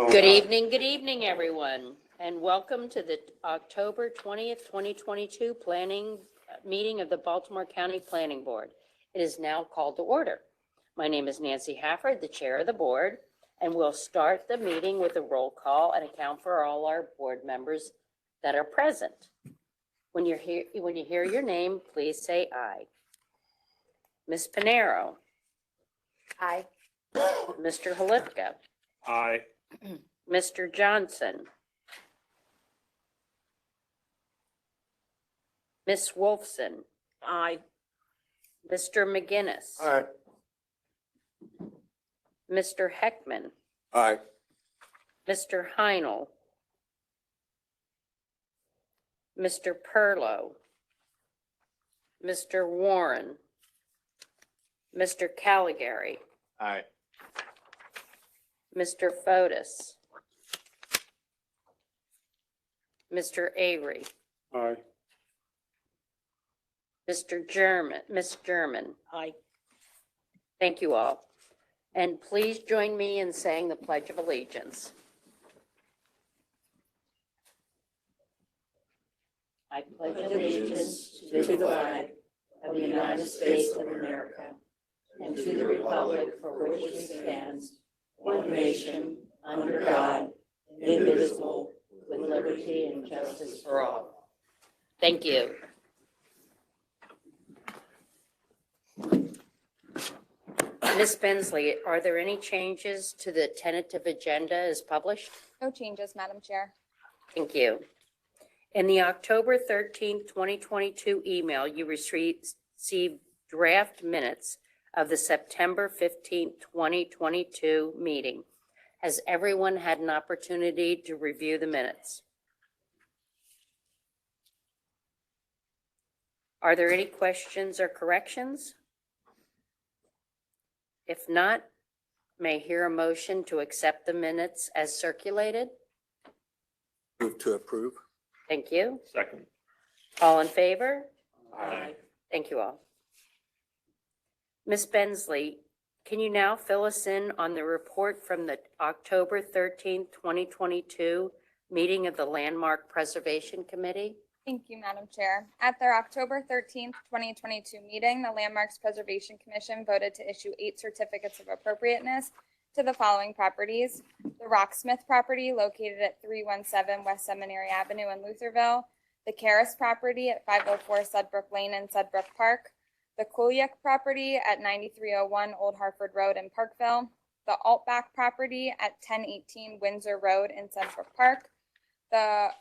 Good evening, everyone, and welcome to the October 20th, 2022 planning meeting of the Baltimore County Planning Board. It is now called to order. My name is Nancy Hafford, the chair of the board, and we'll start the meeting with a roll call and account for all our board members that are present. When you hear your name, please say aye. Ms. Pinero. Aye. Mr. Halipka. Aye. Mr. Johnson. Ms. Wolfson. Aye. Mr. McGinnis. Aye. Mr. Heckman. Aye. Mr. Heinel. Mr. Perlow. Mr. Warren. Mr. Caligari. Aye. Mr. Fotis. Mr. Avery. Aye. Mr. German, Ms. German. Aye. Thank you all. And please join me in saying the Pledge of Allegiance. I pledge allegiance to the flag of the United States of America and to the republic for which it stands, one nation, under God, indivisible, with liberty and justice for all. Thank you. Ms. Bensley, are there any changes to the tentative agenda as published? No changes, Madam Chair. Thank you. In the October 13th, 2022 email, you received draft minutes of the September 15th, 2022 meeting. Has everyone had an opportunity to review the minutes? Are there any questions or corrections? If not, may I hear a motion to accept the minutes as circulated? Move to approve. Thank you. Second. All in favor? Aye. Thank you all. Ms. Bensley, can you now fill us in on the report from the October 13th, 2022 meeting of the Landmark Preservation Committee? Thank you, Madam Chair. At their October 13th, 2022 meeting, the Landmarks Preservation Commission voted to issue 8 certificates of appropriateness to the following properties: the Rocksmith property located at 317 West Seminary Avenue in Lutherville, the Karras property at 504 Sudbrook Lane in Sudbrook Park, the Kuliak property at 9301 Old Hartford Road in Parkville, the Altback property at 1018 Windsor Road in Sudbrook Park, the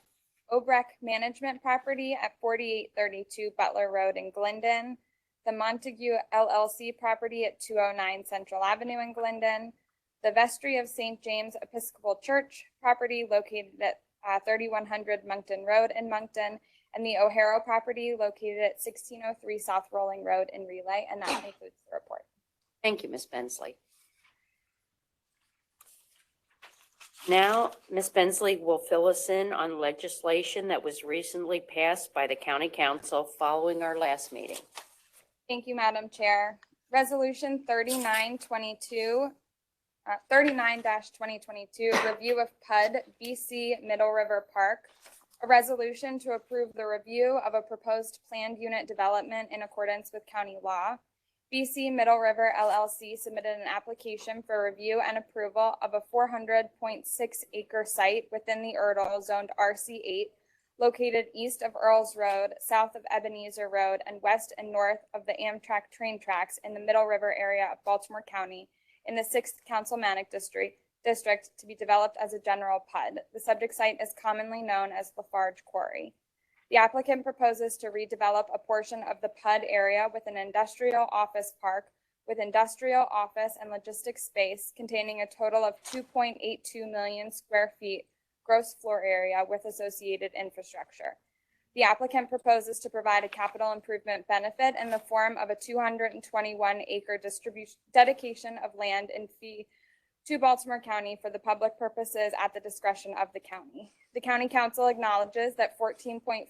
Obrecht Management property at 4832 Butler Road in Glendon, the Montague LLC property at 209 Central Avenue in Glendon, the Vestry of St. James Episcopal Church property located at 3100 Moncton Road in Moncton, and the O'Hara property located at 1603 South Rolling Road in Relay. And that concludes the report. Thank you, Ms. Bensley. Now, Ms. Bensley will fill us in on legislation that was recently passed by the County Council following our last meeting. Thank you, Madam Chair. Resolution 39-2022, review of PUD BC Middle River Park. A resolution to approve the review of a proposed planned unit development in accordance with county law. BC Middle River LLC submitted an application for review and approval of a 400.6 acre site within the Erdl zoned RC8, located east of Earls Road, south of Ebenezer Road, and west and north of the Amtrak train tracks in the Middle River area of Baltimore County in the 6th Councilmanic District to be developed as a general PUD. The subject site is commonly known as Lafarge Quarry. The applicant proposes to redevelop a portion of the PUD area with an industrial office park with industrial office and logistics space containing a total of 2.82 million square feet gross floor area with associated infrastructure. The applicant proposes to provide a capital improvement benefit in the form of a 221 acre dedication of land in fee to Baltimore County for the public purposes at the discretion of the county. The County Council acknowledges that 14.4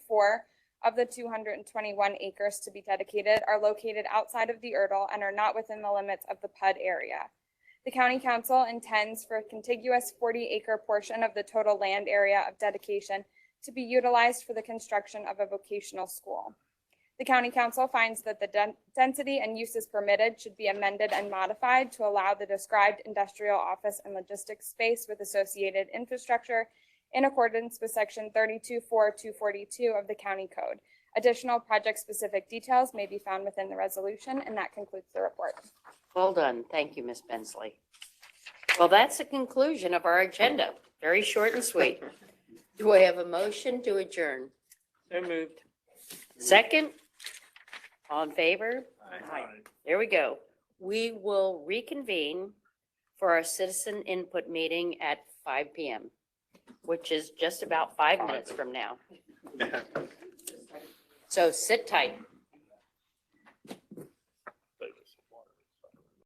of the 221 acres to be dedicated are located outside of the URDL and are not within the limits of the PUD area. The County Council intends for a contiguous 40-acre portion of the total land area of dedication to be utilized for the construction of a vocational school. The County Council finds that the density and uses permitted should be amended and modified to allow the described industrial, office, and logistics space with associated infrastructure in accordance with Section 32.4.242 of the County Code. Additional project-specific details may be found within the resolution, and that concludes the report. Well done. Thank you, Ms. Bensley. Well, that's the conclusion of our agenda. Very short and sweet. Do I have a motion to adjourn? So moved. Second? All in favor? Aye. There we go. We will reconvene for our citizen input meeting at 5 p.m., which is just about 5 minutes from now. So sit tight.